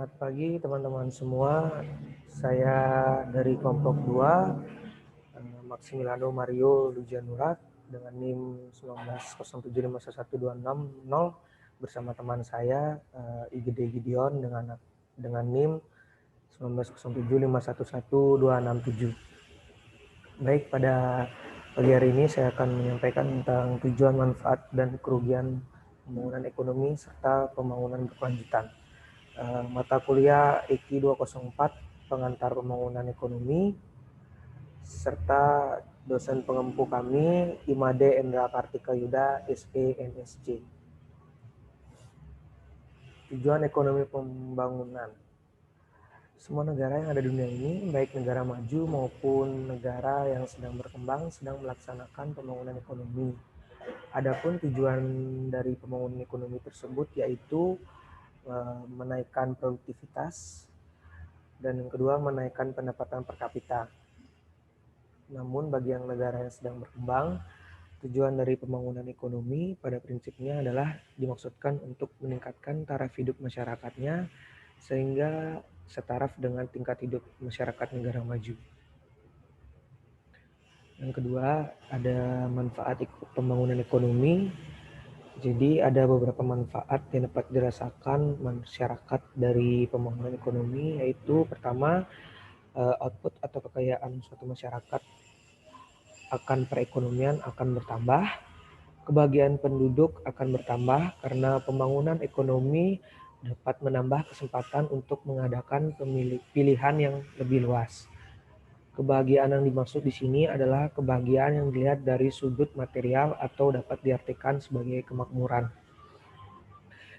Selamat pagi teman-teman semua. Saya dari kelompok 2, Maximiliano Mario Lujanurat dengan NIM 1907511260 bersama teman saya IGD Gideon dengan NIM 1907511267. Baik, pada pagi hari ini saya akan menyampaikan tentang tujuan, manfaat, dan kerugian pembangunan ekonomi serta pembangunan berkelanjutan. Mata kuliah EKI 204 pengantar pembangunan ekonomi serta dosen pengempu kami Imade Endra Kartika Yuda SE MSc. Tujuan ekonomi pembangunan. Semua negara yang ada di dunia ini, baik negara maju maupun negara yang sedang berkembang, sedang melaksanakan pembangunan ekonomi. Adapun tujuan dari pembangunan ekonomi tersebut yaitu menaikkan produktivitas, dan yang kedua menaikkan pendapatan per kapita. Namun bagi yang negara yang sedang berkembang, tujuan dari pembangunan ekonomi pada prinsipnya adalah dimaksudkan untuk meningkatkan taraf hidup masyarakatnya sehingga setaraf dengan tingkat hidup masyarakat negara maju. Yang kedua, ada manfaat pembangunan ekonomi. Jadi ada beberapa manfaat yang dapat dirasakan masyarakat dari pembangunan ekonomi, yaitu pertama, output atau kekayaan suatu masyarakat akan perekonomian akan bertambah, kebahagiaan penduduk akan bertambah karena pembangunan ekonomi dapat menambah kesempatan untuk mengadakan pilihan yang lebih luas. Kebahagiaan yang dimaksud di sini adalah kebahagiaan yang dilihat dari sudut material atau dapat diartikan sebagai kemakmuran.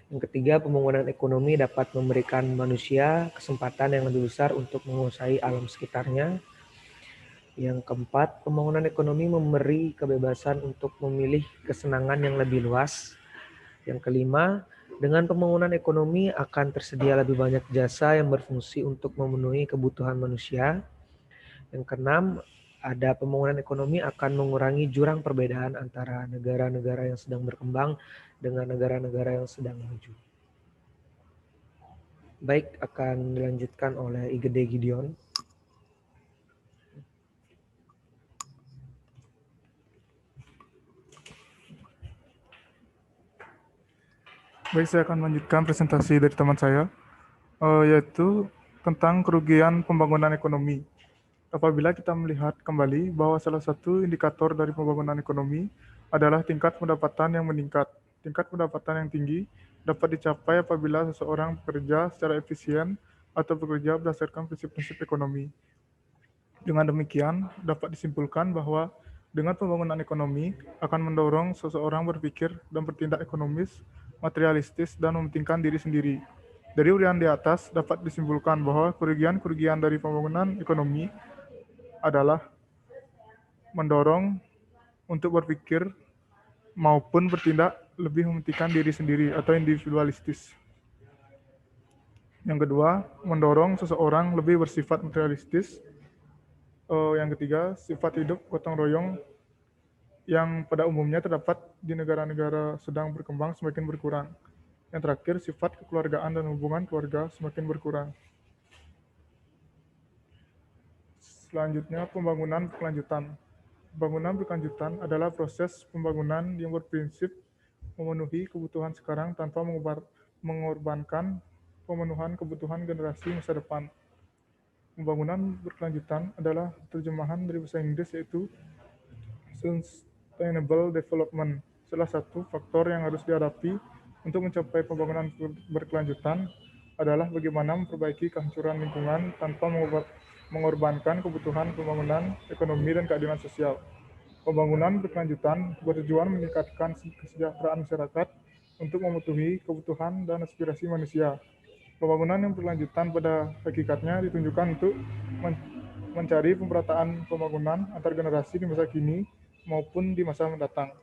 Yang ketiga, pembangunan ekonomi dapat memberikan manusia kesempatan yang lebih besar untuk menguasai alam sekitarnya. Yang keempat, pembangunan ekonomi memberi kebebasan untuk memilih kesenangan yang lebih luas. Yang kelima, dengan pembangunan ekonomi akan tersedia lebih banyak jasa yang berfungsi untuk memenuhi kebutuhan manusia. Yang keenam, ada pembangunan ekonomi akan mengurangi jurang perbedaan antara negara-negara yang sedang berkembang dengan negara-negara yang sedang maju. Baik, akan dilanjutkan oleh IGD Gideon. Baik, saya akan melanjutkan presentasi dari teman saya, yaitu tentang kerugian pembangunan ekonomi. Apabila kita melihat kembali bahwa salah satu indikator dari pembangunan ekonomi adalah tingkat pendapatan yang meningkat. Tingkat pendapatan yang tinggi dapat dicapai apabila seseorang bekerja secara efisien atau bekerja berdasarkan prinsip-prinsip ekonomi. Dengan demikian, dapat disimpulkan bahwa dengan pembangunan ekonomi akan mendorong seseorang berpikir dan bertindak ekonomis, materialistis, dan mementingkan diri sendiri. Dari urian di atas dapat disimpulkan bahwa kerugian-kerugian dari pembangunan ekonomi adalah mendorong untuk berpikir maupun bertindak lebih mementingkan diri sendiri atau individualistis. Yang kedua, mendorong seseorang lebih bersifat materialistis. Yang ketiga, sifat hidup gotong royong yang pada umumnya terdapat di negara-negara sedang berkembang semakin berkurang. Yang terakhir, sifat kekeluargaan dan hubungan keluarga semakin berkurang. Selanjutnya, pembangunan berkelanjutan. Pembangunan berkelanjutan adalah proses pembangunan yang berprinsip memenuhi kebutuhan sekarang tanpa mengorbankan pemenuhan kebutuhan generasi masa depan. Pembangunan berkelanjutan adalah terjemahan dari bahasa Inggris yaitu Sustainable Development. Salah satu faktor yang harus dihadapi untuk mencapai pembangunan berkelanjutan adalah bagaimana memperbaiki kehancuran lingkungan tanpa mengorbankan kebutuhan pembangunan ekonomi dan keadilan sosial. Pembangunan berkelanjutan bertujuan meningkatkan kesejahteraan masyarakat untuk memenuhi kebutuhan dan aspirasi manusia. Pembangunan yang berkelanjutan pada hakikatnya ditunjukkan untuk mencari pemerataan pembangunan antar generasi di masa kini maupun di masa mendatang.